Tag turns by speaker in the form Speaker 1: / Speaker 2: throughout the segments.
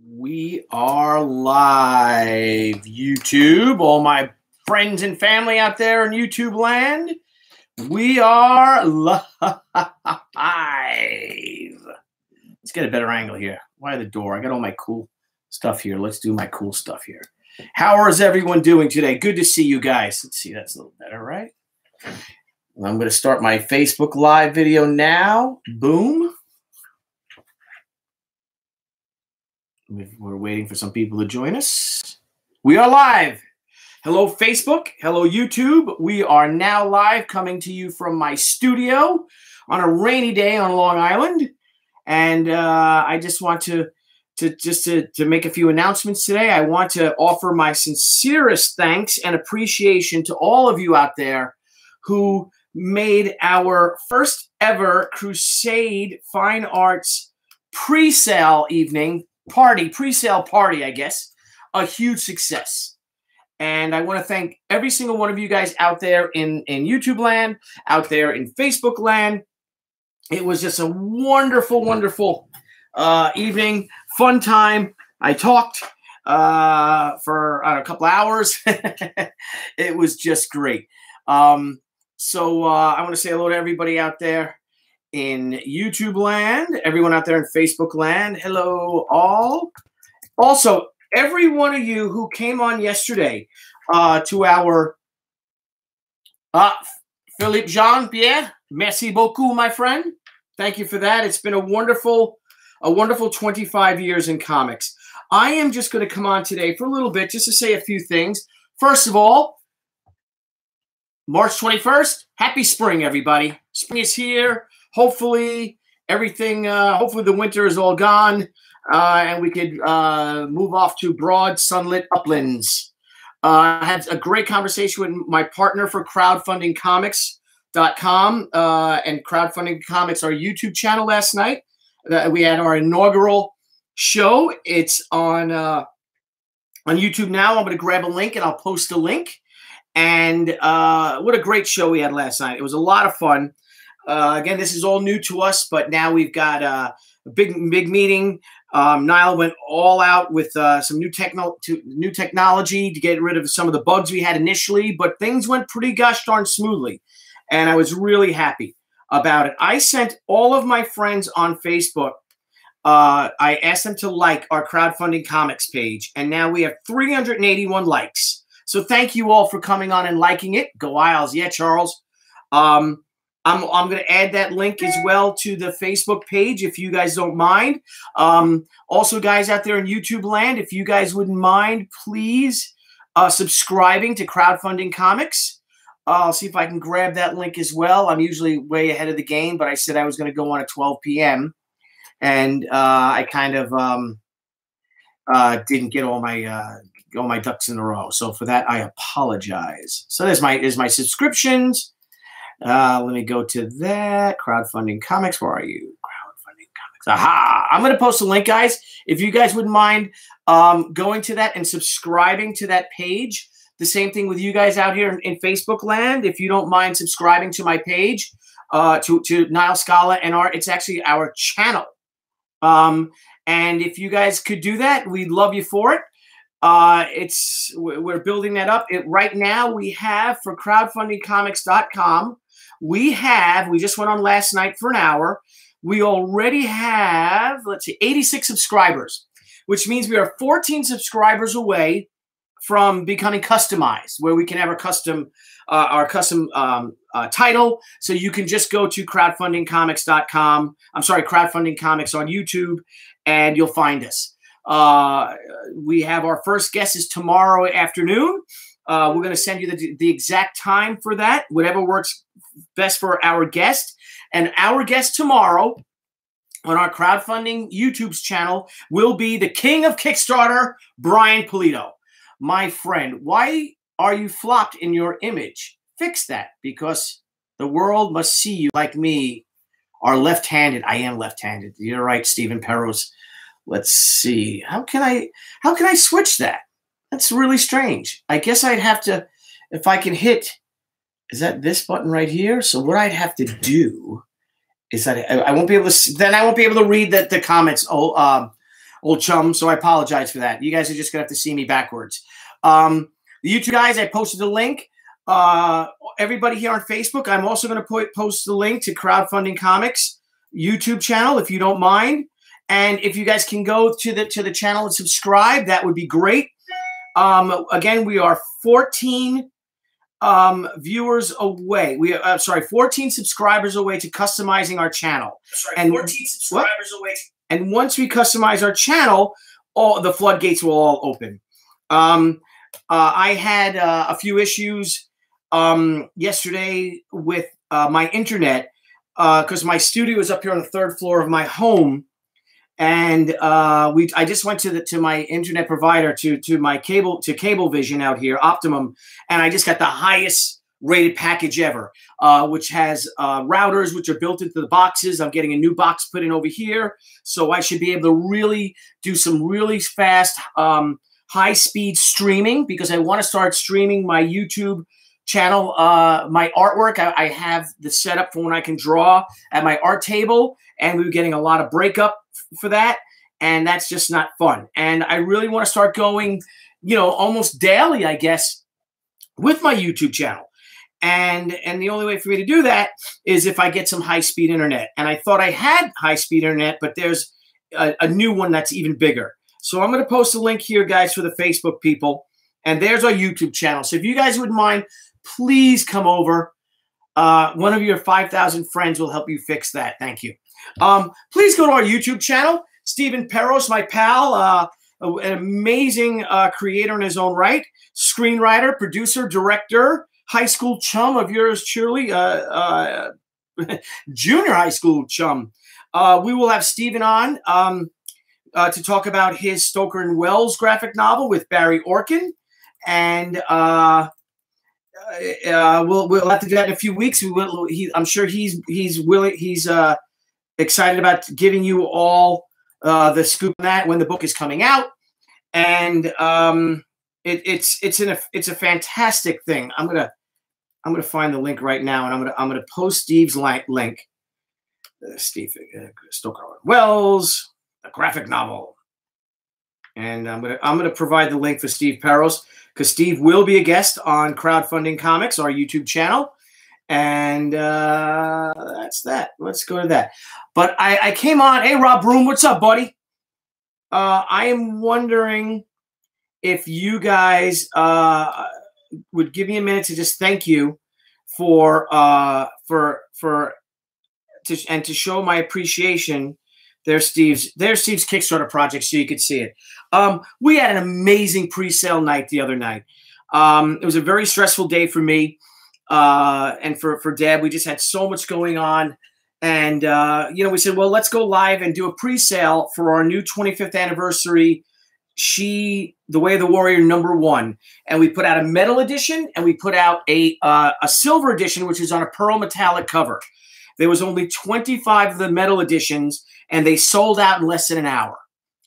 Speaker 1: We are live, YouTube. All my friends and family out there in YouTube land, we are live. Let's get a better angle here. Why the door? I got all my cool stuff here. Let's do my cool stuff here. How is everyone doing today? Good to see you guys. Let's see. That's a little better, right? Well, I'm going to start my Facebook Live video now. Boom. We're waiting for some people to join us. We are live. Hello, Facebook. Hello, YouTube. We are now live, coming to you from my studio on a rainy day on Long Island. And I just want to make a few announcements today. I want to offer my sincerest thanks and appreciation to all of you out there who made our first ever Crusade Fine Arts pre-sale evening pre-sale party, I guess, a huge success. And I want to thank every single one of you guys out there in YouTube land, out there in Facebook land. It was just a wonderful, wonderful evening, fun time. I talked for a couple hours. It was just great. So I want to say hello to everybody out there in YouTube land, everyone out there in Facebook land. Hello, all. Also, every one of you who came on yesterday to our Philippe Jean-Pierre, merci beaucoup, my friend. Thank you for that. It's been a wonderful 25 years in comics. I am just going to come on today for a little bit just to say a few things. First of all, March 21st, happy spring, everybody. Spring is here. Hopefully everything, hopefully the winter is all gone and we could move off to broad sunlit uplands. I had a great conversation with my partner for crowdfundingcomics.com and Crowdfunding Comics, our YouTube channel last night. We had our inaugural show. It's on YouTube now. I'm going to grab a link and I'll post a link. And what a great show we had last night. It was a lot of fun. Again, this is all new to us, but now we've got a big meeting. Niall went all out with some new technology to get rid of some of the bugs we had initially, but things went pretty gosh darn smoothly, and I was really happy about it. I sent all of my friends on Facebook. I asked them to like our Crowdfunding Comics page, and now we have 381 likes. So thank you all for coming on and liking it. Go Isles. Yeah, Charles. I'm going to add that link as well to the Facebook page if you guys don't mind. Also, guys out there in YouTube land, if you guys wouldn't mind, please subscribing to Crowdfunding Comics. I'll see if I can grab that link as well. I'm usually way ahead of the game, but I said I was going to go on at 12 p.m. And I kind of didn't get all my ducks in a row. So for that, I apologize. So there's my subscriptions. Let me go to that. Crowdfunding Comics. Where are you? Crowdfunding Comics. Aha! I'm going to post a link, guys. If you guys wouldn't mind going to that and subscribing to that page. The same thing with you guys out here in Facebook land. If you don't mind subscribing to my page, to Niall Scala and it's actually our channel. And if you guys could do that, we'd love you for it. We're building that up. Right now we have for crowdfundingcomics.com. We just went on last night for an hour. We already have, let's see, 86 subscribers, which means we are 14 subscribers away from becoming customized, where we can have our custom title. So you can just go to crowdfundingcomics.com. I'm sorry, Crowdfunding Comics on YouTube, and you'll find us. We have our first guest is tomorrow afternoon. We're going to send you the exact time for that, whatever works best for our guest. And our guest tomorrow on our Crowdfunding YouTube's channel will be the king of Kickstarter, Brian Polito. My friend, why are you flopped in your image? Fix that, because the world must see you like me are left-handed. I am left-handed. You're right, Stephen Perros. Let's see. How can I switch that? That's really strange. I guess I'd have to, if I can hit, is that this button right here? So what I'd have to do is that I won't be able to, then I won't be able to read the comments. old chum, so I apologize for that. You guys are just going to have to see me backwards. The YouTube guys, I posted the link. Everybody here on Facebook, I'm also going to post the link to Crowdfunding Comics YouTube channel, if you don't mind. And if you guys can go to the channel and subscribe, that would be great. Again, we are 14 viewers away. 14 subscribers away to customizing our channel. And 14 subscribers away. And once we customize our channel, all the floodgates will all open. I had a few issues yesterday with my internet because my studio is up here on the 3rd floor of my home. And I just went to my internet provider to Cablevision out here, Optimum, and I just got the highest rated package ever, which has routers which are built into the boxes. I'm getting a new box put in over here, so I should be able to really do some really fast, high-speed streaming because I want to start streaming my YouTube channel, my artwork. I have the setup for when I can draw at my art table, and we were getting a lot of breakup for that, and that's just not fun. And I really want to start going, almost daily, I guess, with my YouTube channel. And the only way for me to do that is if I get some high-speed internet. And I thought I had high-speed internet, but there's a new one that's even bigger. So I'm going to post a link here, guys, for the Facebook people. And there's our YouTube channel. So if you guys wouldn't mind, please come over. One of your 5,000 friends will help you fix that. Thank you. Please go to our YouTube channel. Stephen Peros, my pal, an amazing creator in his own right, screenwriter, producer, director, high school chum of yours truly, junior high school chum. We will have Stephen on to talk about his Stoker and Wells graphic novel with Barry Orkin, and we'll have to do that in a few weeks. I'm sure he's willing. He's excited about giving you all the scoop on that when the book is coming out, and it's a fantastic thing. I'm gonna find the link right now, and I'm gonna post Steve's link. Steve Stoker Wells, the graphic novel, and I'm gonna provide the link for Steve Peros because Steve will be a guest on Crowdfunding Comics, our YouTube channel. And that's that. Let's go to that. But I came on. Hey, Rob Broom, what's up, buddy? I am wondering if you guys would give me a minute to just thank you to show my appreciation. There's Steve's Kickstarter project, so you could see it. We had an amazing pre-sale night the other night. It was a very stressful day for me. And for Deb, we just had so much going on. And, we said, well, let's go live and do a pre-sale for our new 25th anniversary, The Way of the Warrior #1. And we put out a metal edition, and we put out a silver edition, which is on a pearl metallic cover. There was only 25 of the metal editions, and they sold out in less than an hour.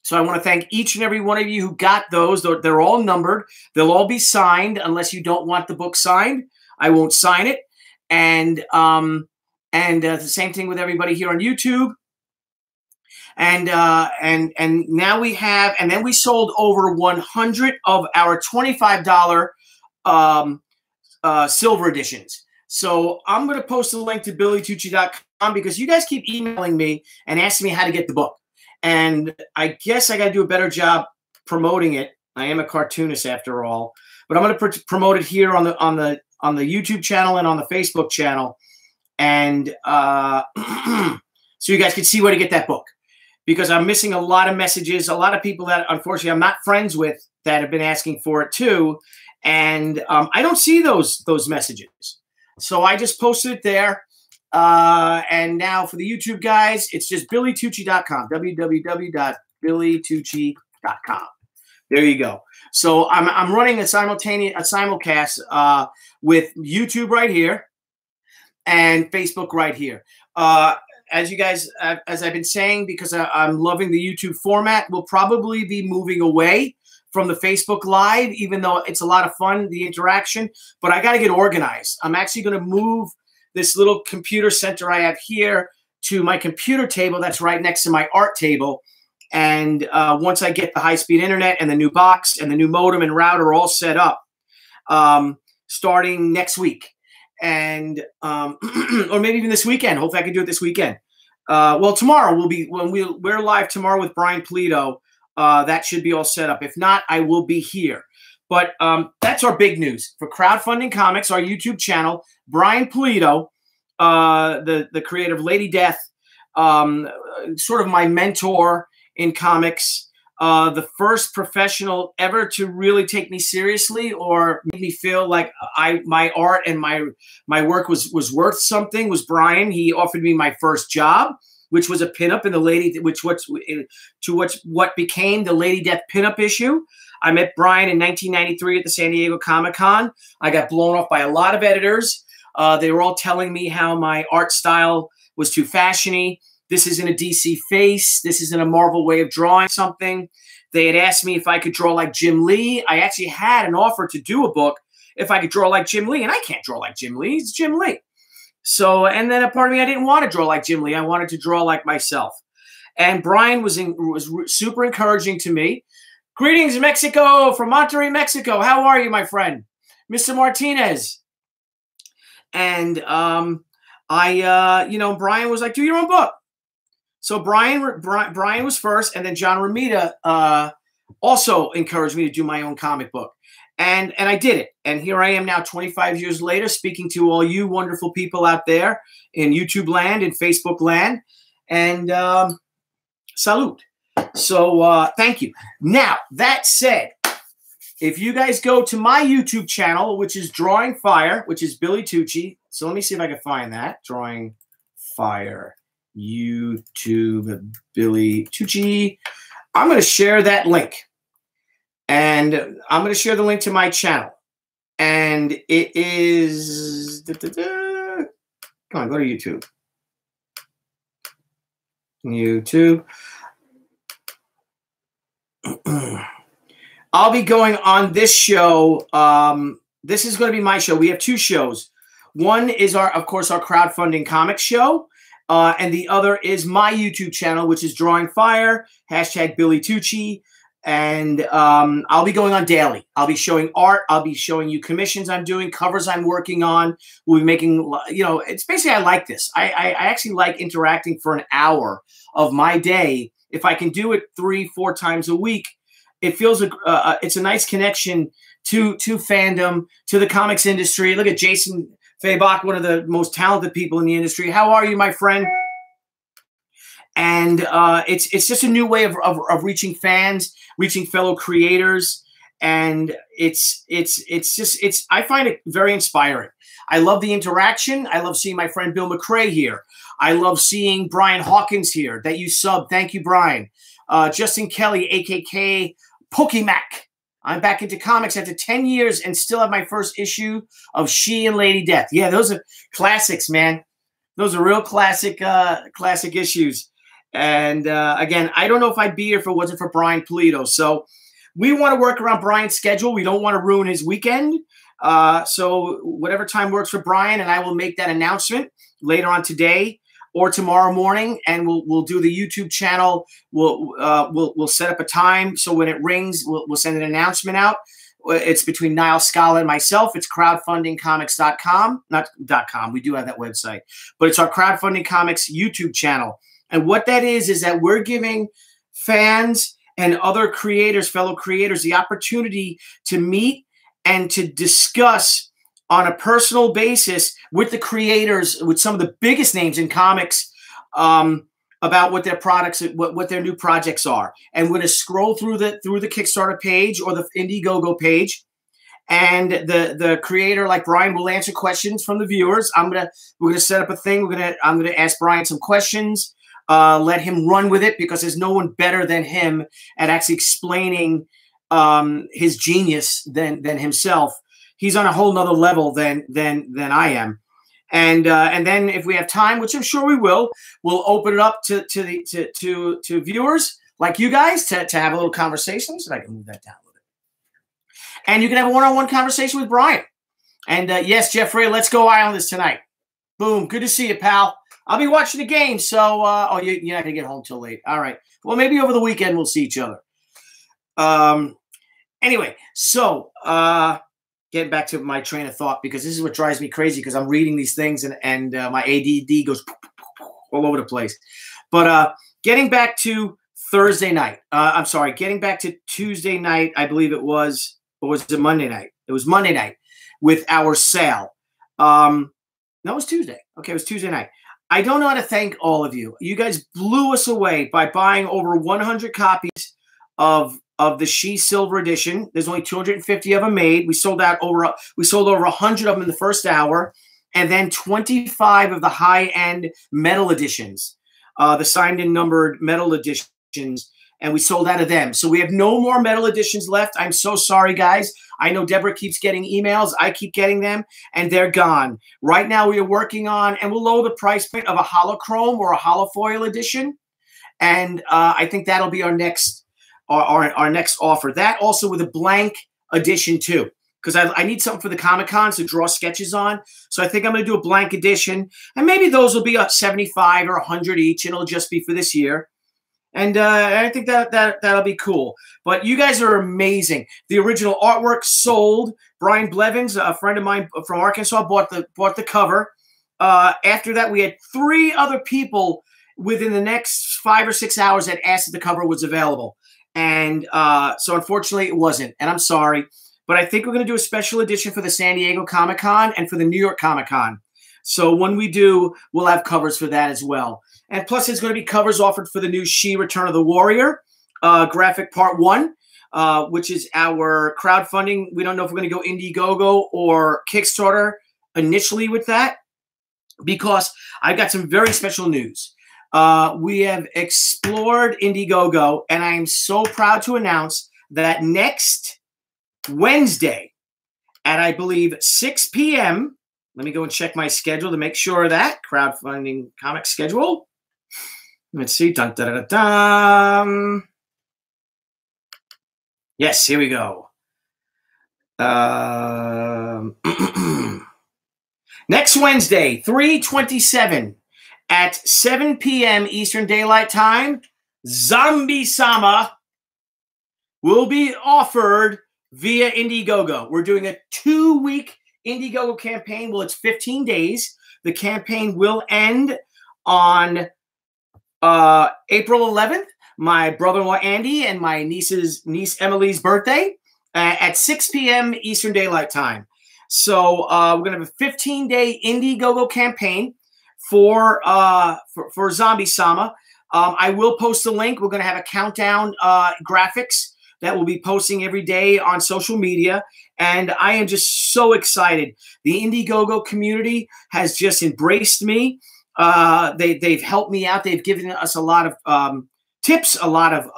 Speaker 1: So I want to thank each and every one of you who got those. They're all numbered. They'll all be signed unless you don't want the book signed. I won't sign it. And the same thing with everybody here on YouTube. And now we have, and then we sold over 100 of our $25 silver editions. So I'm going to post a link to BillyTucci.com because you guys keep emailing me and asking me how to get the book. And I guess I got to do a better job promoting it. I am a cartoonist after all, but I'm going to promote it here on the YouTube channel and on the Facebook channel. And so you guys can see where to get that book, because I'm missing a lot of messages, a lot of people that unfortunately I'm not friends with that have been asking for it too. And I don't see those messages. So I just posted it there. And now for the YouTube guys, it's just BillyTucci.com, www.BillyTucci.com. There you go. So I'm running a simulcast with YouTube right here and Facebook right here. As you guys, as I've been saying, because I'm loving the YouTube format, we'll probably be moving away from the Facebook Live, even though it's a lot of fun, the interaction. But I got to get organized. I'm actually going to move this little computer center I have here to my computer table that's right next to my art table. And once I get the high-speed internet and the new box and the new modem and router all set up, starting next week, and or maybe even this weekend. Hopefully, I can do it this weekend. Well, tomorrow we're live tomorrow with Brian Polito. That should be all set up. If not, I will be here. But that's our big news for Crowdfunding Comics, our YouTube channel. Brian Polito, the creator of Lady Death, sort of my mentor in comics, the first professional ever to really take me seriously or make me feel like my art and my work was worth something was Brian. He offered me my first job, which was a pinup in the what became the Lady Death pinup issue. I met Brian in 1993 at the San Diego Comic-Con. I got blown off by a lot of editors. They were all telling me how my art style was too fashiony. This isn't a DC face. This isn't a Marvel way of drawing something. They had asked me if I could draw like Jim Lee. I actually had an offer to do a book if I could draw like Jim Lee, and I can't draw like Jim Lee. It's Jim Lee. So, and then a part of me, I didn't want to draw like Jim Lee. I wanted to draw like myself. And Brian was super encouraging to me. Greetings, Mexico, from Monterrey, Mexico. How are you, my friend? Mr. Martinez. And Brian was like, do your own book. So Brian was first, and then John Romita also encouraged me to do my own comic book. And I did it. And here I am now 25 years later speaking to all you wonderful people out there in YouTube land and Facebook land. And salute. So thank you. Now, that said, if you guys go to my YouTube channel, which is Drawing Fire, which is Billy Tucci. So let me see if I can find that. Drawing Fire, YouTube, Billy Tucci. I'm going to share that link. And I'm going to share the link to my channel. And it is... Come on, go to YouTube. YouTube. I'll be going on this show. This is going to be my show. We have two shows. One is of course, our crowdfunding comics show. And the other is my YouTube channel, which is Drawing Fire, hashtag Billy Tucci. And I'll be going on daily. I'll be showing art. I'll be showing you commissions I'm doing, covers I'm working on. We'll be making, it's basically, I like this. I actually like interacting for an hour of my day. If I can do it 3-4 times a week, it feels it's a nice connection to fandom, to the comics industry. Look at Jason Fabach, one of the most talented people in the industry. How are you, my friend? And it's just a new way of reaching fans, reaching fellow creators, and I find it very inspiring. I love the interaction. I love seeing my friend Bill McRae here. I love seeing Brian Hawkins here. That you sub. Thank you, Brian. Justin Kelly, AKK Pokemac. I'm back into comics after 10 years and still have my first issue of She and Lady Death. Yeah, those are classics, man. Those are real classic issues. And again, I don't know if I'd be here if it wasn't for Brian Polito. So we want to work around Brian's schedule. We don't want to ruin his weekend. So whatever time works for Brian, and I will make that announcement later on today or tomorrow morning, and we'll do the YouTube channel. We'll set up a time so when it rings, we'll send an announcement out. It's between Niall Scala and myself. It's crowdfundingcomics.com, not .com. We do have that website, but it's our Crowdfunding Comics YouTube channel. And what that is that we're giving fans and other creators, fellow creators, the opportunity to meet and to discuss on a personal basis with the creators, with some of the biggest names in comics, about what their products, what their new projects are. And we're going to scroll through the Kickstarter page or the Indiegogo page, and the creator, like Brian, will answer questions from the viewers. We're gonna set up a thing. I'm gonna ask Brian some questions. Let him run with it, because there's no one better than him at actually explaining his genius than himself. He's on a whole nother level than I am. And then if we have time, which I'm sure we will, we'll open it up to viewers like you guys to have a little conversation. So I can move that down a little bit. And you can have a one-on-one conversation with Brian. And yes, Jeffrey, let's go Islanders tonight. Boom. Good to see you, pal. I'll be watching the game. So, you're not going to get home till late. All right. Well, maybe over the weekend we'll see each other. Anyway, so getting back to my train of thought, because this is what drives me crazy, because I'm reading these things and my ADD goes all over the place. But getting back to Thursday night, I'm sorry, getting back to Tuesday night, I believe it was, or was it Monday night? It was Monday night with our sale. No, it was Tuesday. Okay, it was Tuesday night. I don't know how to thank all of you. You guys blew us away by buying over 100 copies of the She Silver edition. There's only 250 of them made. We sold over 100 of them in the first hour, and then 25 of the high-end metal editions, the signed and numbered metal editions, and we sold out of them. So we have no more metal editions left. I'm so sorry, guys. I know Deborah keeps getting emails. I keep getting them, and they're gone. Right now we are working on, and we'll lower the price point of a holochrome or a holofoil edition, and I think that'll be our next offer. That also with a blank edition too, because I need something for the Comic-Cons to draw sketches on. So I think I'm going to do a blank edition, and maybe those will be 75 or 100 each, and it'll just be for this year. And I think that'll be cool. But you guys are amazing. The original artwork sold. Brian Blevins, a friend of mine from Arkansas, bought the cover. After that, we had 3 other people within the next 5 or 6 hours that asked if the cover was available. And so unfortunately it wasn't. And I'm sorry. But I think we're going to do a special edition for the San Diego Comic-Con and for the New York Comic-Con. So when we do, we'll have covers for that as well. And plus, there's going to be covers offered for the new She Return of the Warrior graphic part 1, which is our crowdfunding. We don't know if we're going to go Indiegogo or Kickstarter initially with that, because I've got some very special news. We have explored Indiegogo, and I am so proud to announce that next Wednesday at, I believe, 6 p.m., let me go and check my schedule to make sure of that. Crowdfunding comic schedule. Let's see. Dun, dun, dun, dun. Yes, here we go. Next Wednesday, 3/27 at 7 p.m. Eastern Daylight Time, Zombie Sama will be offered via Indiegogo. We're doing a 2-week Indiegogo campaign. Well, it's 15 days. The campaign will end on April 11th, my brother-in-law Andy and my niece Emily's birthday, at 6 p.m. Eastern Daylight Time. So we're going to have a 15-day Indiegogo campaign for Zombie Sama. I will post a link. We're going to have a countdown graphics that we'll be posting every day on social media. And I am just so excited. The Indiegogo community has just embraced me. They've helped me out. They've given us a lot of tips, a lot of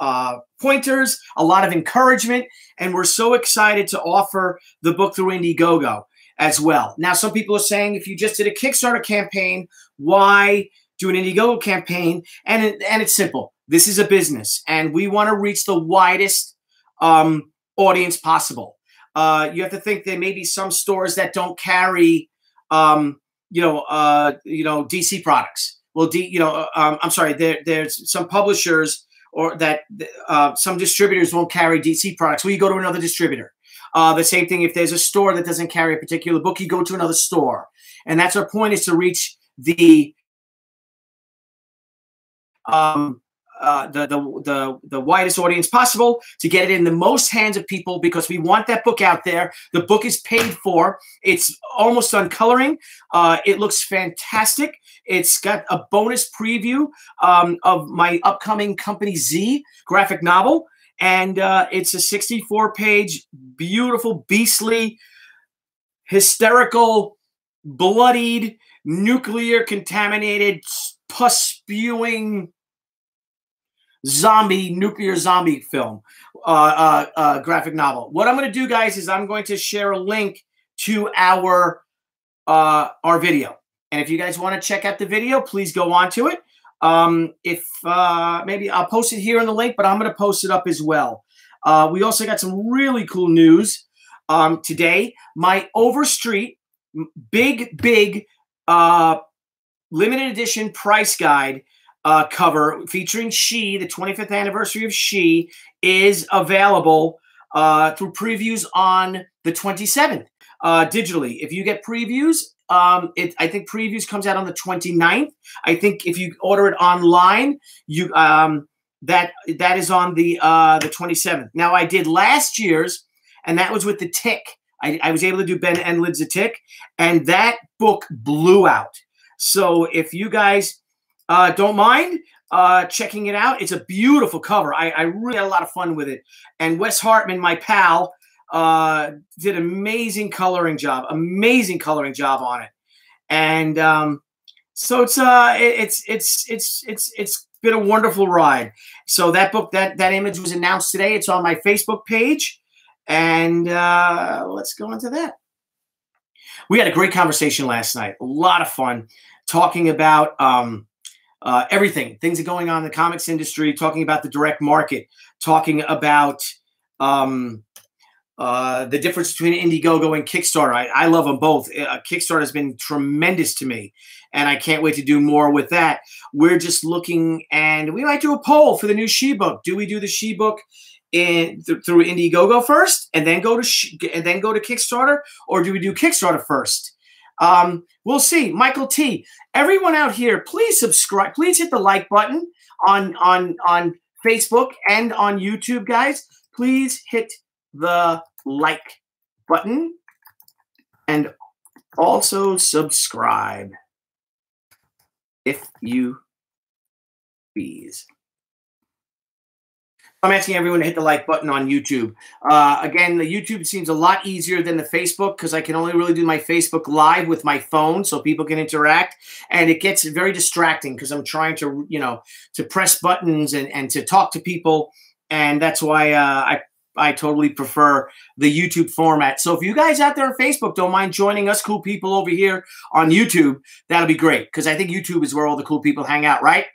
Speaker 1: pointers, a lot of encouragement. And we're so excited to offer the book through Indiegogo as well. Now, some people are saying, if you just did a Kickstarter campaign, why do an Indiegogo campaign? And it's simple. This is a business, and we want to reach the widest audience possible. You have to think there may be some stores that don't carry, DC products. Well, I'm sorry. There's some publishers or that some distributors won't carry DC products. Well, you go to another distributor. The same thing if there's a store that doesn't carry a particular book, you go to another store. And that's our point, is to reach the widest audience possible, to get it in the most hands of people, because we want that book out there. The book is paid for. It's almost done coloring. It looks fantastic. It's got a bonus preview of my upcoming Company Z graphic novel. And it's a 64-page, beautiful, beastly, hysterical, bloodied, nuclear contaminated, pus-spewing nuclear zombie film, graphic novel. What I'm going to do, guys, is I'm going to share a link to our video. And if you guys want to check out the video, please go on to it. Maybe I'll post it here in the link, but I'm going to post it up as well. We also got some really cool news today. My Overstreet big limited edition price guide cover featuring She, the 25th anniversary of She, is available through previews on the 27th digitally. If you get previews, I think previews comes out on the 29th. I think if you order it online, you that is on the 27th. Now, I did last year's, and that was with The Tick. I was able to do Ben Enlid's The Tick, and that book blew out. So if you guys don't mind checking it out, it's a beautiful cover. I really had a lot of fun with it. And Wes Hartman, my pal, did an amazing coloring job on it. And so it's been a wonderful ride. So that book, that image was announced today. It's on my Facebook page. And let's go into that. We had a great conversation last night. A lot of fun talking about everything, things that are going on in the comics industry, talking about the direct market, talking about the difference between Indiegogo and Kickstarter. I love them both. Kickstarter has been tremendous to me, and I can't wait to do more with that. We're just looking, and we might do a poll for the new She book. Do we do the She book through Indiegogo first, and then go to Kickstarter, or do we do Kickstarter first? We'll see. Michael T. Everyone out here, please subscribe. Please hit the like button on Facebook and on YouTube, guys. Please hit the like button and also subscribe if you please. I'm asking everyone to hit the like button on YouTube. Again, the YouTube seems a lot easier than the Facebook because I can only really do my Facebook Live with my phone so people can interact. And it gets very distracting because I'm trying to, to press buttons and to talk to people. And that's why I totally prefer the YouTube format. So if you guys out there on Facebook don't mind joining us cool people over here on YouTube, that'll be great because I think YouTube is where all the cool people hang out, right?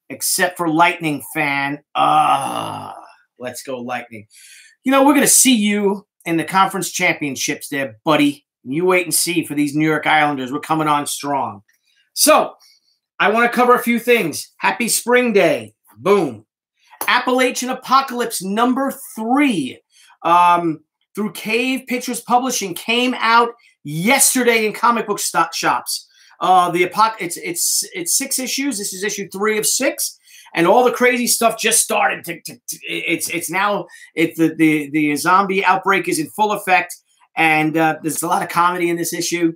Speaker 1: Except for Lightning fan. Let's go Lightning. We're going to see you in the conference championships there, buddy. You wait and see for these New York Islanders. We're coming on strong. So I want to cover a few things. Happy Spring Day. Boom. Appalachian Apocalypse #3 through Cave Pictures Publishing came out yesterday in comic book shops. It's 6 issues. This is issue 3 of 6, and all the crazy stuff just started. The zombie outbreak is in full effect, and there's a lot of comedy in this issue.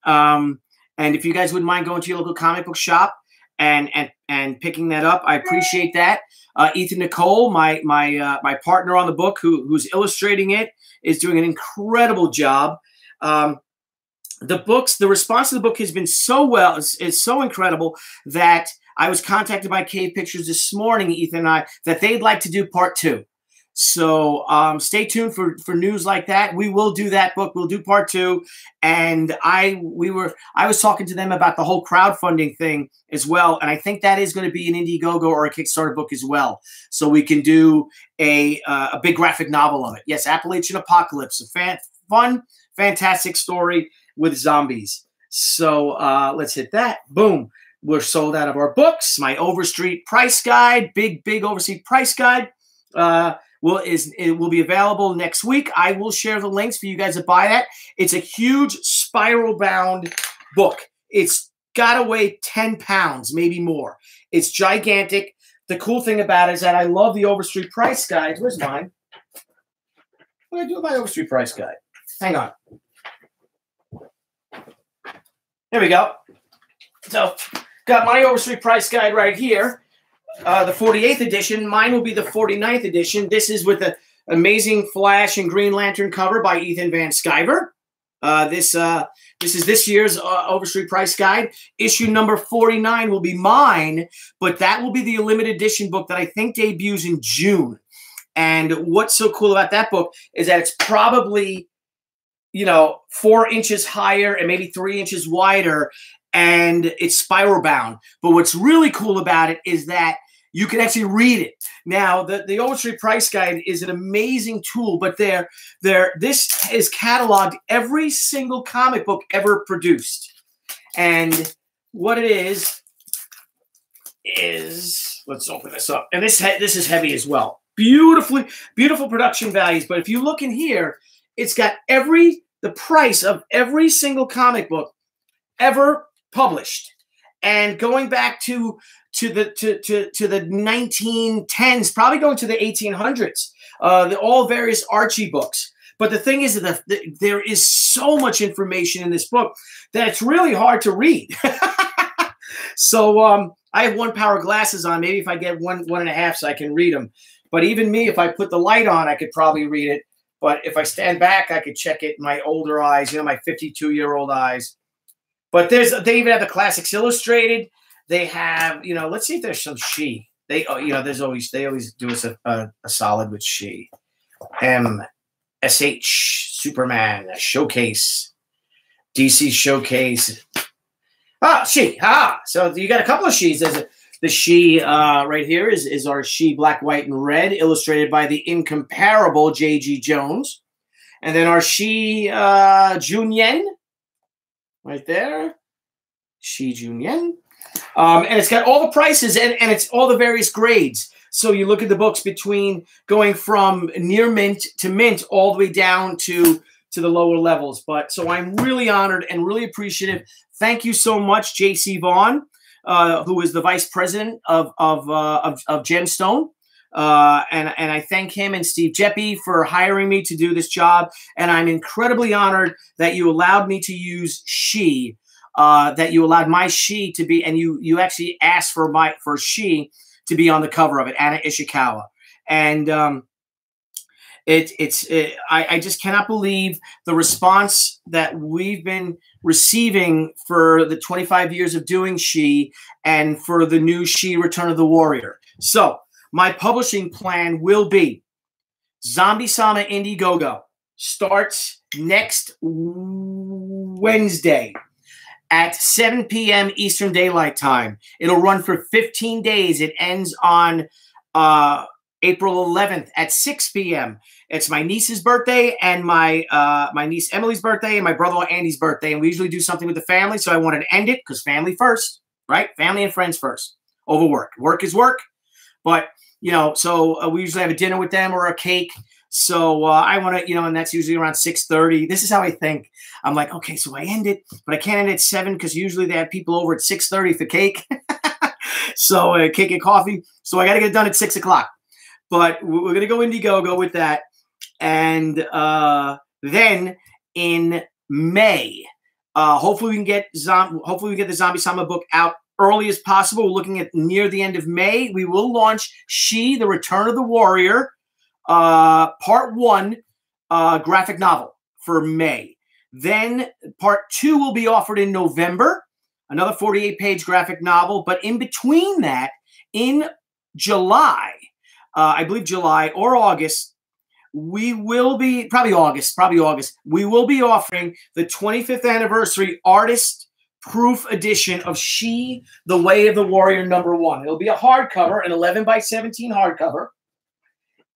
Speaker 1: And if you guys wouldn't mind going to your local comic book shop and picking that up, I appreciate that. Ethan Nicole, my partner on the book, who's illustrating it, is doing an incredible job. The response to the book has been is so incredible that I was contacted by Cave Pictures this morning, Ethan and I, that they'd like to do part 2. So stay tuned for news like that. We will do that book. We'll do part 2. And I was talking to them about the whole crowdfunding thing as well. And I think that is going to be an Indiegogo or a Kickstarter book as well. So we can do a big graphic novel of it. Yes, Appalachian Apocalypse, a fun, fantastic story with zombies. So let's hit that. Boom. We're sold out of our books. My Overstreet price guide, big Overstreet price guide, it will be available next week. I will share the links for you guys to buy that. It's a huge spiral bound book. It's got to weigh 10 pounds, maybe more. It's gigantic. The cool thing about it is that I love the Overstreet price guides. Where's mine? What do I do with my Overstreet price guide? Hang on. There we go. So, got my Overstreet price guide right here. The 48th edition. Mine will be the 49th edition. This is with the amazing Flash and Green Lantern cover by Ethan Van Sciver. This is this year's Overstreet price guide. Issue number 49 will be mine, but that will be the limited edition book that I think debuts in June. And what's so cool about that book is that it's probably 4 inches higher and maybe 3 inches wider, and it's spiral bound. But what's really cool about it is that you can actually read it. Now, the Overstreet price guide is an amazing tool, but this is cataloged every single comic book ever produced. And what it is is, let's open this up. And this is heavy as well. Beautiful production values. But if you look in here, it's got the price of every single comic book ever published. And going back to the 1910s, probably going to the 1800s, all various Archie books. But the thing is that there is so much information in this book that it's really hard to read. So I have one power glasses on. Maybe if I get one and a half so I can read them. But even me, if I put the light on, I could probably read it. But if I stand back, I could check it in my older eyes, my 52-year-old eyes. But they even have the Classics Illustrated. They have, let's see if there's some She. They always do us a solid with She. SH, Superman, Showcase, DC Showcase. She. So you got a couple of She's. There's the She right here is our She black, white, and red, illustrated by the incomparable J.G. Jones. And then our She Junyen, right there. She Junyen. And it's got all the prices and it's all the various grades. So you look at the books between going from near mint to mint all the way down to the lower levels. But so I'm really honored and really appreciative. Thank you so much, J.C. Vaughn, who is the vice president of Gemstone. And I thank him and Steve Jeppe for hiring me to do this job. And I'm incredibly honored that you allowed me to use She, that you allowed my She to be, and you actually asked for She to be on the cover of it, Anna Ishikawa. And I just cannot believe the response that we've been receiving for the 25 years of doing She and for the new She Return of the Warrior. So my publishing plan will be Zombie Sama Indiegogo starts next Wednesday at 7 p.m. Eastern Daylight Time. It'll run for 15 days. It ends on April 11th at 6 p.m. It's my niece's birthday and my niece Emily's birthday and my brother Andy's birthday. And we usually do something with the family. So I wanted to end it because family first, right? Family and friends first over work. Work is work. But, so we usually have a dinner with them or a cake. So I want to, and that's usually around 6:30. This is how I think. I'm like, okay, so I end it, but I can't end it at 7 because usually they have people over at 6:30 for cake. So cake and coffee. So I got to get it done at 6 o'clock. But we're going to go Indiegogo with that. And then in May, hopefully we can get the Zombie Sama book out early as possible. We're looking at near the end of May. We will launch She, The Return of the Warrior, Part 1 graphic novel for May. Then Part 2 will be offered in November, another 48-page graphic novel. But in between that, in July, I believe July or August, we will be, probably August, we will be offering the 25th anniversary artist proof edition of She, The Way of the Warrior #1. It'll be a hardcover, an 11x17 hardcover.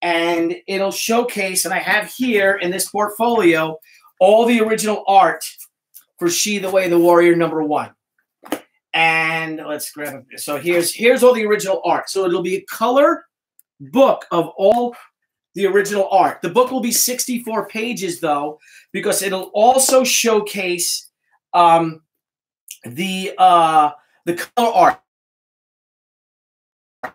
Speaker 1: And it'll showcase, and I have here in this portfolio, all the original art for She, The Way of the Warrior #1. And let's grab it. So here's all the original art. So it'll be a color book of all the original art. The book will be 64 pages, though, because it'll also showcase the color art,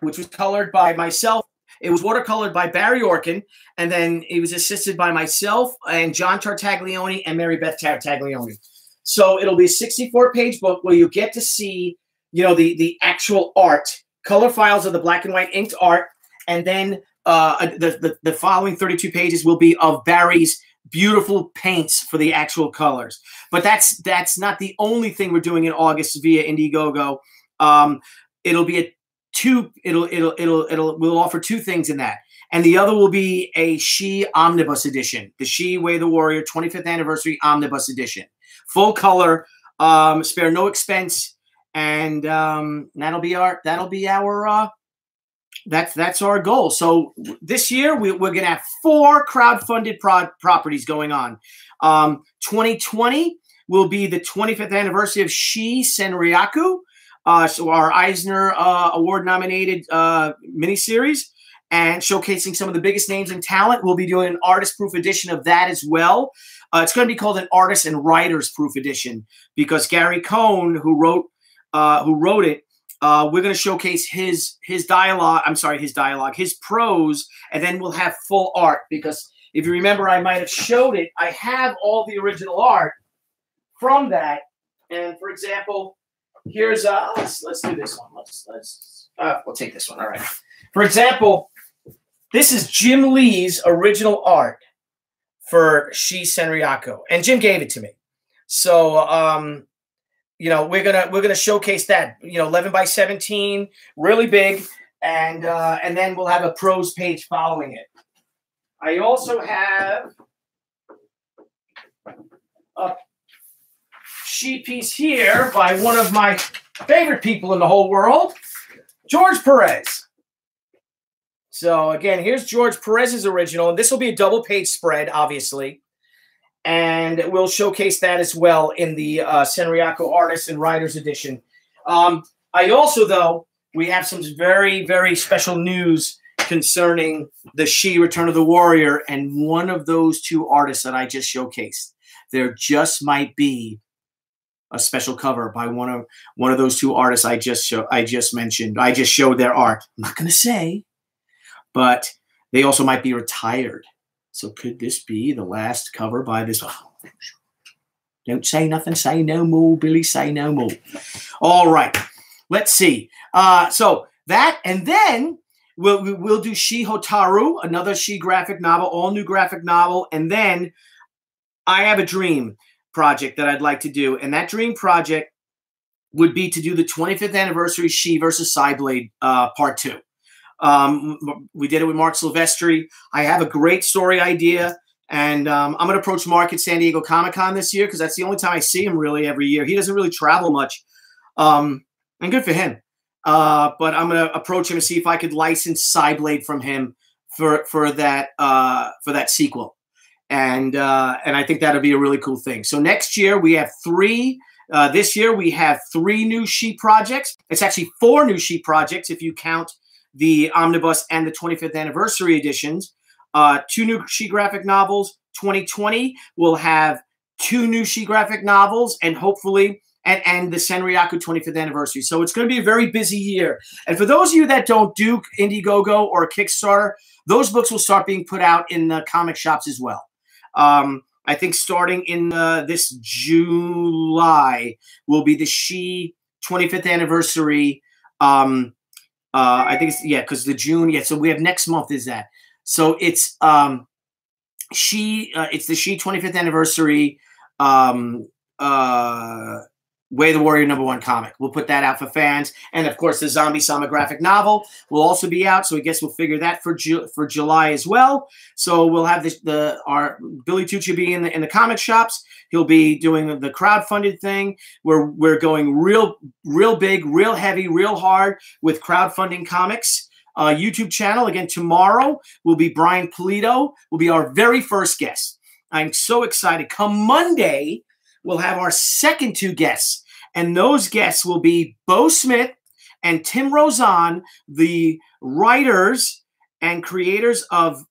Speaker 1: which was colored by myself. It was watercolored by Barry Orkin, and then it was assisted by myself and John Tartaglione and Mary Beth Tartaglione. So it'll be a 64-page book where you get to see, the actual art, color files of the black and white inked art, and then the following 32 pages will be of Barry's beautiful paints for the actual colors. But that's not the only thing we're doing in August via Indiegogo. It'll be we'll offer two things in that. And the other will be a She Omnibus Edition, the She Way of the Warrior 25th Anniversary Omnibus Edition. Full color, spare no expense, and that'll be our that's our goal. So this year we're going to have 4 crowdfunded properties going on. 2020 will be the 25th anniversary of She Senryaku. so our Eisner Award-nominated miniseries, and showcasing some of the biggest names and talent. We'll be doing an artist-proof edition of that as well. It's going to be called an artist and writers-proof edition because Gary Cohn, who wrote it, we're going to showcase his dialogue. I'm sorry, his prose, and then we'll have full art because if you remember, I might have showed it. I have all the original art from that. And for example, here's let's do this one. We'll take this one. All right. For example, this is Jim Lee's original art for Shi Senryaku, and Jim gave it to me. So you know, we're gonna showcase that. You know, 11 by 17, really big, and then we'll have a prose page following it. I also have a sheet piece here by one of my favorite people in the whole world, George Perez. So again, here's George Perez's original, and this will be a double page spread, obviously. And we'll showcase that as well in the Senryaku Artists and Writers Edition. I also, though, we have some very, very special news concerning the Shi Return of the Warrior and one of those two artists that I just showcased. There just might be a special cover by one of those two artists I just mentioned. I just showed their art. I'm not going to say, but they also might be retired. So could this be the last cover by this? Oh, don't say nothing. Say no more, Billy. Say no more. All right. Let's see. So that, and then we'll do Shi Hotaru, another Shi graphic novel, all new graphic novel. And then I have a dream project that I'd like to do. And that dream project would be to do the 25th anniversary Shi versus Cyblade part 2. We did it with Mark Silvestri. I have a great story idea, and I'm going to approach Mark at San Diego Comic-Con this year because that's the only time I see him really every year. He doesn't really travel much, and good for him. But I'm going to approach him and see if I could license Cyblade from him for that sequel, and I think that'll be a really cool thing. So next year we have 3. This year we have 3 new Shi projects. It's actually 4 new Shi projects if you count the Omnibus and the 25th anniversary editions. 2 new Shi graphic novels. 2020 will have 2 new Shi graphic novels, and hopefully, and the Senryaku 25th anniversary. So it's going to be a very busy year. And for those of you that don't do Indiegogo or Kickstarter, those books will start being put out in the comic shops as well. I think starting in this July will be the Shi 25th anniversary. I think it's, yeah, because the June, yeah. So we have next month is that. So it's it's the Shi 25th anniversary Way the Warrior #1 comic. We'll put that out for fans. And of course the Zombie Sama graphic novel will also be out. So I guess we'll figure that for July as well. So we'll have our Billy Tucci be in the comic shops. He'll be doing the crowdfunded thing where we're going real big, real heavy, real hard with crowdfunding comics. YouTube channel. Again, tomorrow will be Brian Polito, will be our very first guest. I'm so excited. Come Monday, we'll have our second 2 guests, and those guests will be Bo Smith and Tim Rozon, the writers and creators of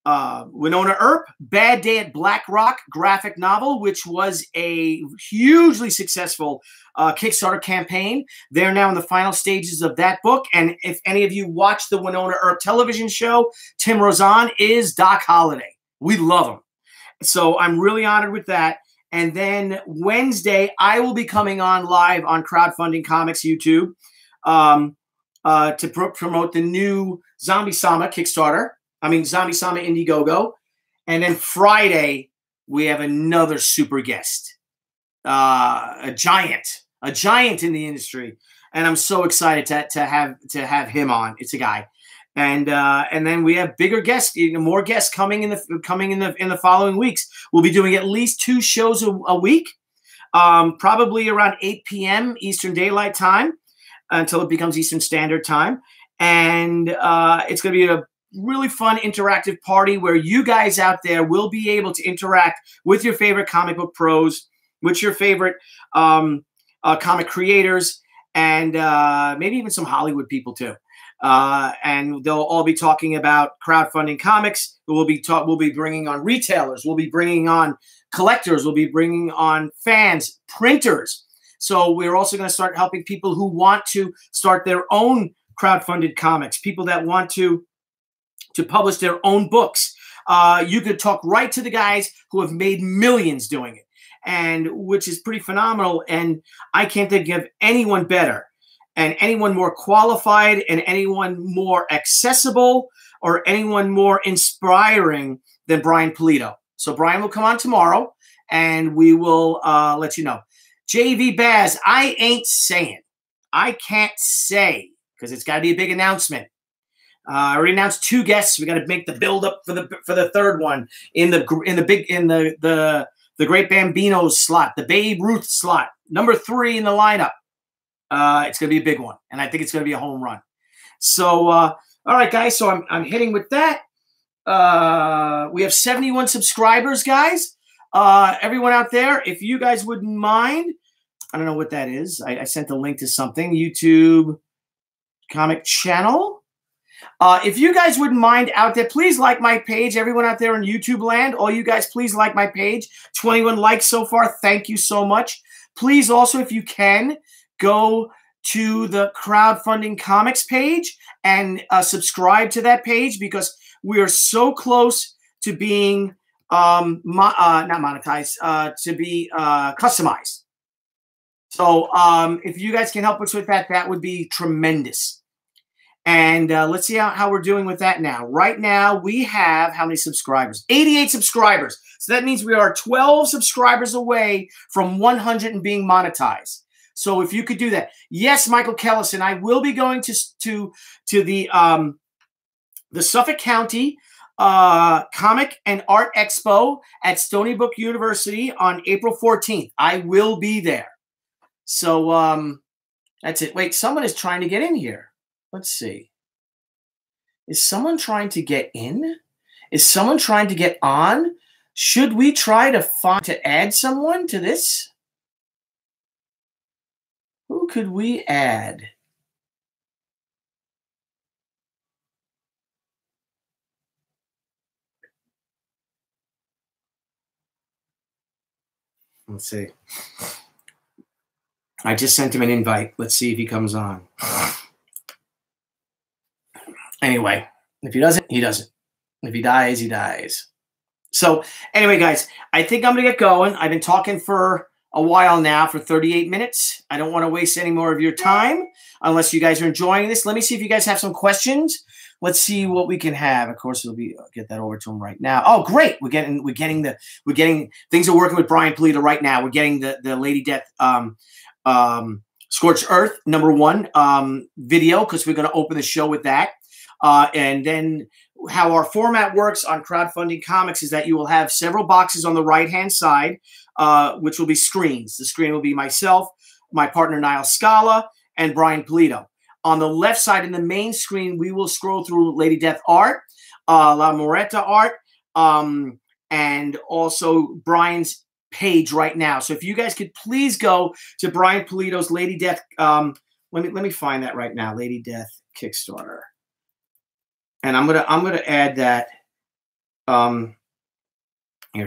Speaker 1: Winona Earp, Bad Day at Black Rock graphic novel, which was a hugely successful Kickstarter campaign. They're now in the final stages of that book. And if any of you watch the Winona Earp television show, Tim Rozon is Doc Holliday. We love him. So I'm really honored with that. And then Wednesday, I will be coming on live on Crowdfunding Comics YouTube to promote the new Zombie Sama Kickstarter. Zombie Sama Indiegogo. And then Friday, we have another super guest, a giant in the industry. And I'm so excited to have him on. It's a guy. And then we have bigger guests, more guests coming in the following weeks. We'll be doing at least 2 shows a week, probably around 8 p.m. Eastern Daylight Time until it becomes Eastern Standard Time. And it's going to be a really fun interactive party where you guys out there will be able to interact with your favorite comic book pros, with your favorite comic creators, and maybe even some Hollywood people too. And they'll all be talking about crowdfunding comics. We'll be bringing on retailers. We'll be bringing on collectors. We'll be bringing on fans, printers. So we're also going to start helping people who want to start their own crowdfunded comics, people that want to publish their own books. You could talk right to the guys who have made millions doing it, and which is pretty phenomenal. And I can't think of anyone better and anyone more qualified and anyone more accessible or anyone more inspiring than Brian Pulido. So Brian will come on tomorrow and we will let you know. JV Baz, I ain't saying. I can't say because it's got to be a big announcement. I already announced 2 guests. We got to make the build up for the third one in the Great Bambino slot, the Babe Ruth slot, number 3 in the lineup. It's going to be a big one, and I think it's going to be a home run. So, all right, guys. So I'm hitting with that. We have 71 subscribers, guys. Everyone out there, if you guys wouldn't mind, I don't know what that is. I sent a link to something, YouTube comic channel. If you guys wouldn't mind out there, please like my page. Everyone out there in YouTube land, all you guys, please like my page. 21 likes so far. Thank you so much. Please also, if you can, go to the Crowdfunding Comics page and subscribe to that page because we are so close to being not monetized, to be customized. So if you guys can help us with that, that would be tremendous. And let's see how we're doing with that now. Right now, we have how many subscribers? 88 subscribers. So that means we are 12 subscribers away from 100 and being monetized. So if you could do that. Yes, Michael Kellison, I will be going to the Suffolk County Comic and Art Expo at Stony Brook University on April 14th. I will be there. So that's it. Wait, someone is trying to get in here. Let's see. Is someone trying to get in? Is someone trying to get on? Should we try to add someone to this? Who could we add? Let's see. I just sent him an invite. Let's see if he comes on. Anyway, if he doesn't, he doesn't. If he dies, he dies. So anyway, guys, I think I'm going to get going. I've been talking for a while now, for 38 minutes. I don't want to waste any more of your time unless you guys are enjoying this. Let me see if you guys have some questions. Let's see what we can have. Of course, I'll get that over to him right now. Oh, great. We're getting things are working with Brian Pulido right now. We're getting the Lady Death Scorched Earth #1 video because we're going to open the show with that. And then how our format works on Crowdfunding Comics is that you will have several boxes on the right-hand side, which will be screens. The screen will be myself, my partner Niall Scala, and Brian Pulido. On the left side in the main screen, we will scroll through Lady Death art, La Moretta art, and also Brian's page right now. So if you guys could please go to Brian Pulido's Lady Death. Let me find that right now. Lady Death Kickstarter. And I'm gonna add that. Here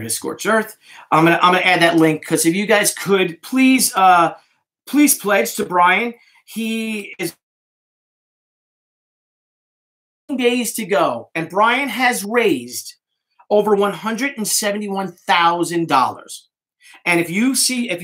Speaker 1: it is, Scorched Earth. I'm gonna add that link because if you guys could please pledge to Brian. He is days to go, and Brian has raised over $171,000. And if you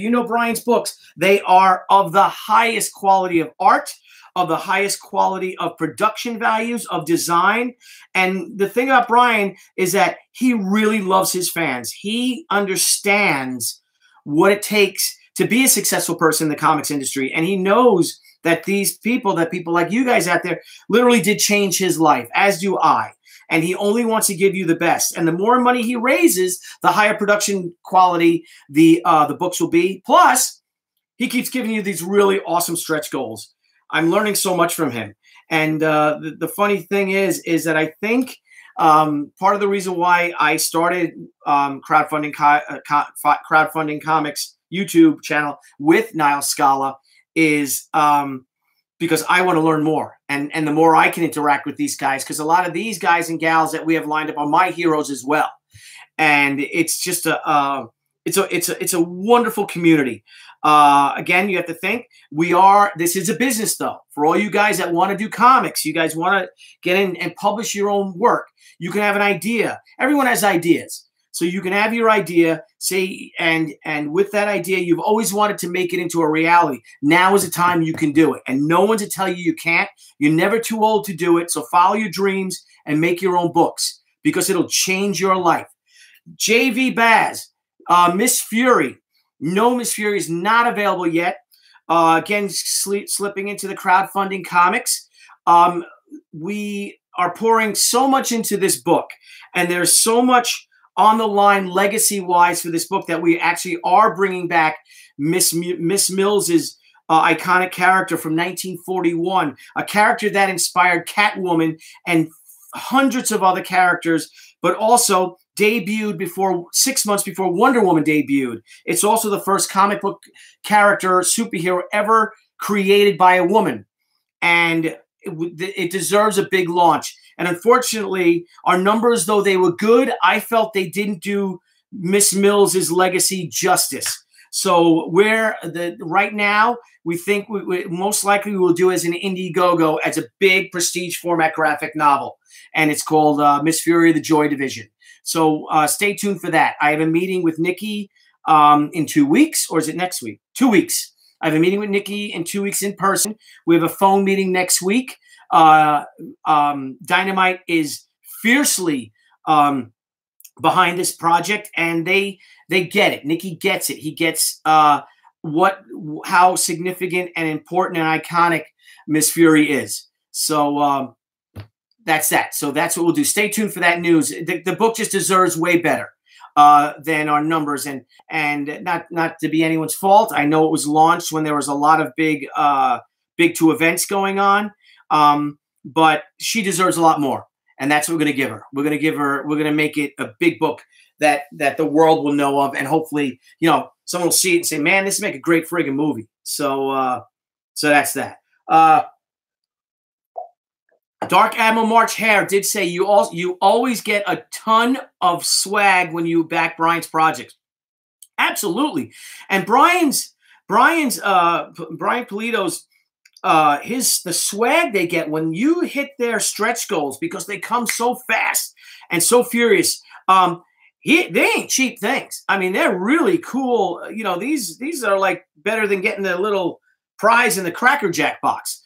Speaker 1: know Brian's books, they are of the highest quality of art, of the highest quality of production values, of design. And the thing about Brian is that he really loves his fans. He understands what it takes to be a successful person in the comics industry. And he knows that people like you guys out there literally did change his life, as do I. And he only wants to give you the best. And the more money he raises, the higher production quality the books will be. Plus, he keeps giving you these really awesome stretch goals. I'm learning so much from him. And the funny thing is that I think part of the reason why I started Crowdfunding Comics YouTube channel with Niall Scala is because I want to learn more. And the more I can interact with these guys, because a lot of these guys and gals that we have lined up are my heroes as well. And it's just it's a wonderful community. Again, you have to think this is a business though. For all you guys that want to do comics, you guys want to get in and publish your own work. You can have an idea. Everyone has ideas. So you can have your idea, say, and with that idea, you've always wanted to make it into a reality. Now is the time you can do it. And no one to tell you can't. You're never too old to do it. So follow your dreams and make your own books because it'll change your life. JV Baz, Miss Fury. No, Miss Fury is not available yet. Again, slipping into the crowdfunding comics. We are pouring so much into this book, and there's so much on the line legacy-wise for this book that we actually are bringing back Miss Mills's iconic character from 1941, a character that inspired Catwoman and hundreds of other characters, but also debuted 6 months before Wonder Woman debuted. It's also the first comic book character superhero ever created by a woman, and it deserves a big launch. And unfortunately, our numbers, though they were good, I felt they didn't do Miss Mills's legacy justice. So right now, we think we most likely we will do as an Indiegogo as a big prestige format graphic novel. And it's called Miss Fury, the Joy Division. So stay tuned for that. I have a meeting with Nikki in 2 weeks, or is it next week? 2 weeks. I have a meeting with Nikki in 2 weeks in person. We have a phone meeting next week. Dynamite is fiercely behind this project, and they get it. Nikki gets it. He gets how significant and important and iconic Miss Fury is. So that's that. So that's what we'll do. Stay tuned for that news. The book just deserves way better than our numbers, and not to be anyone's fault. I know it was launched when there was a lot of big two events going on. But she deserves a lot more, and that's what we're going to give her. We're going to make it a big book that the world will know of, and hopefully, someone will see it and say, "Man, this would make a great friggin' movie." So that's that. Dark Admiral March Hare did say you always get a ton of swag when you back Brian's projects. Absolutely, and Brian Polito's. The swag they get when you hit their stretch goals, because they come so fast and so furious. They ain't cheap things. I mean, they're really cool. These are like better than getting the little prize in the Cracker Jack box.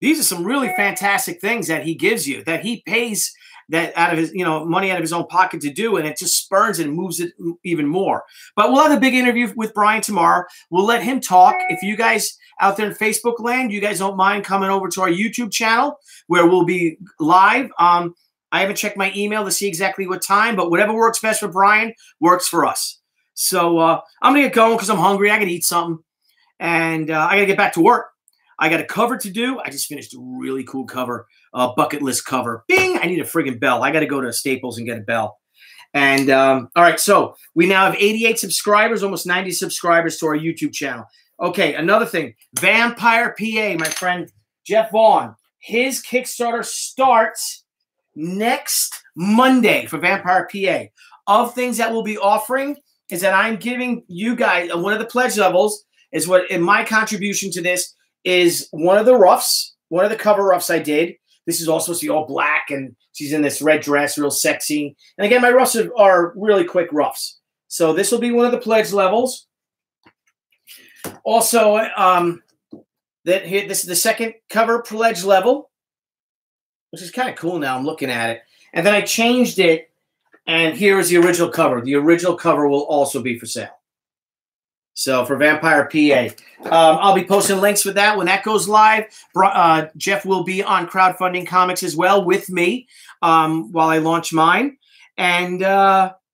Speaker 1: These are some really fantastic things that he gives you, that he pays that out of his, money out of his own pocket to do, and it just spurns and moves it even more. But we'll have a big interview with Brian tomorrow. We'll let him talk. If you guys out there in Facebook land, you guys don't mind coming over to our YouTube channel where we'll be live. I haven't checked my email to see exactly what time, but whatever works best for Brian works for us. So I'm going to get going because I'm hungry. I got to eat something, and I got to get back to work. I got a cover to do. I just finished a really cool cover, bucket list cover. Bing! I need a friggin' bell. I got to go to Staples and get a bell. And all right, so we now have 88 subscribers, almost 90 subscribers to our YouTube channel. Okay, another thing, Vampire PA, my friend Jeff Vaughn, his Kickstarter starts next Monday for Vampire PA. Of things that we'll be offering is that I'm giving you guys one of the pledge levels is what in my contribution to this is one of the roughs, one of the cover roughs I did. This is all supposed to be all black, and she's in this red dress, real sexy. And again, my roughs are really quick roughs. So this will be one of the pledge levels. Also, this is the second cover pledge level, which is kind of cool now. I'm looking at it. And then I changed it, and here is the original cover. The original cover will also be for sale. So for Vampire PA, I'll be posting links for that when that goes live. Jeff will be on Crowdfunding Comics as well with me while I launch mine. And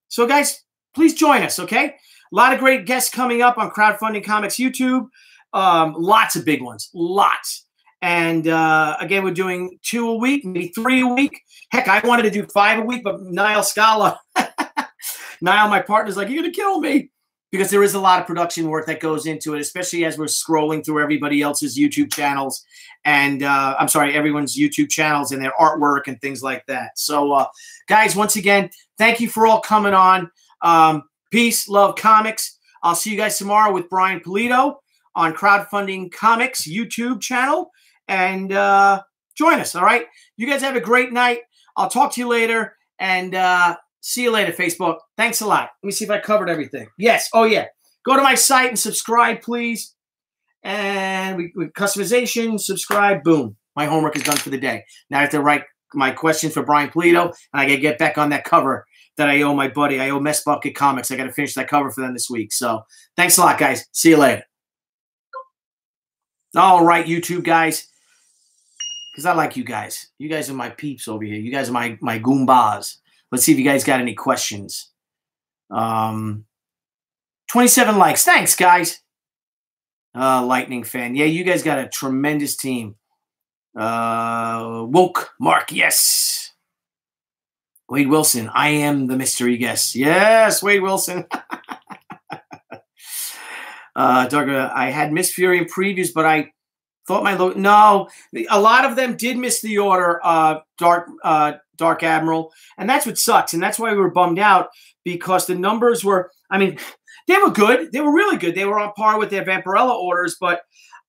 Speaker 1: so, guys, please join us, okay? A lot of great guests coming up on Crowdfunding Comics YouTube. Lots of big ones, lots. And again, we're doing 2 a week, maybe 3 a week. Heck, I wanted to do 5 a week, but Niall Scala, Niall, my partner's like, "You're going to kill me." because there is a lot of production work that goes into it, especially as we're scrolling through everybody else's YouTube channels and I'm sorry, everyone's YouTube channels and their artwork and things like that. So guys, once again, thank you for all coming on. Peace, love, comics. I'll see you guys tomorrow with Brian Polito on Crowdfunding Comics YouTube channel. And join us, all right? You guys have a great night. I'll talk to you later. And see you later, Facebook. Thanks a lot. Let me see if I covered everything. Yes. Oh, yeah. Go to my site and subscribe, please. And we customization, subscribe, boom. My homework is done for the day. Now I have to write my question for Brian Polito, and I got to get back on that cover that I owe my buddy. I owe Mess Bucket Comics. I got to finish that cover for them this week. So thanks a lot, guys. See you later. All right, YouTube guys, because I like you guys. You guys are my peeps over here. You guys are my goombas. Let's see if you guys got any questions. 27 likes. Thanks, guys. Lightning fan. Yeah, you guys got a tremendous team. Woke Mark, yes. Wade Wilson, I am the mystery guest. Yes, Wade Wilson. I had Miss Fury in previews, but I thought no, a lot of them did miss the order, Dark Admiral, and that's what sucks, and that's why we were bummed out, because the numbers were, I mean, they were good. They were really good. They were on par with their Vampirella orders, but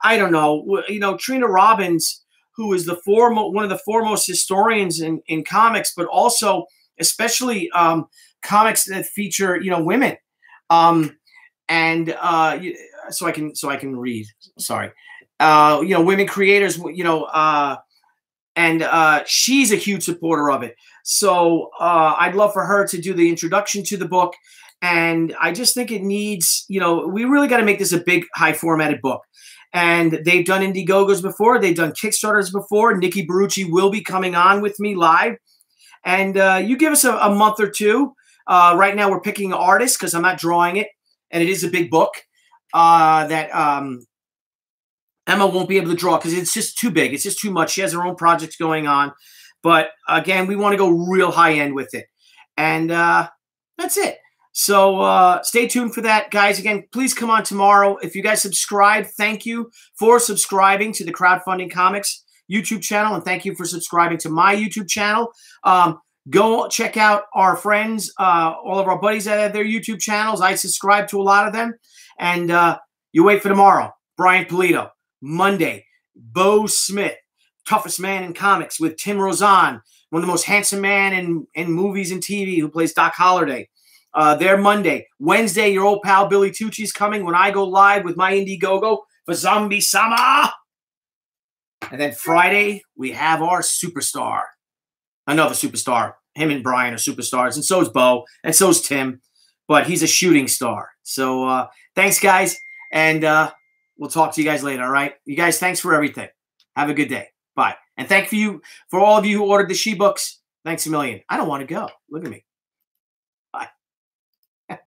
Speaker 1: I don't know. You know, Trina Robbins, who is one of the foremost historians in comics, but also especially comics that feature, you know, women. So I can read. Sorry. You know, women creators, you know, and she's a huge supporter of it. So I'd love for her to do the introduction to the book. And I just think it needs, you know, we really got to make this a big, high formatted book. And they've done Indiegogos before. They've done Kickstarters before. Nikki Barucci will be coming on with me live. And you give us a month or two. Right now we're picking artists because I'm not drawing it. And it is a big book that Emma won't be able to draw because it's just too big. It's just too much. She has her own projects going on. But again, we want to go real high end with it. And that's it. So stay tuned for that, guys. Again, please come on tomorrow. If you guys subscribe, thank you for subscribing to the Crowdfunding Comics YouTube channel. And thank you for subscribing to my YouTube channel. Go check out our friends, all of our buddies that have their YouTube channels. I subscribe to a lot of them. And you wait for tomorrow. Brian Polito. Monday, Bo Smith, toughest man in comics with Tim Rozon, one of the most handsome man in movies and TV, who plays Doc Holliday. There Monday. Wednesday, your old pal Billy Tucci's coming when I go live with my Indiegogo for Zombie Summer. And then Friday, we have our superstar. Another superstar. Him and Brian are superstars, and so is Bo, and so is Tim. But he's a shooting star. So thanks, guys, and we'll talk to you guys later, all right? You guys, thanks for everything. Have a good day. Bye. And thank you for all of you who ordered the She Books. Thanks a million. I don't want to go. Look at me.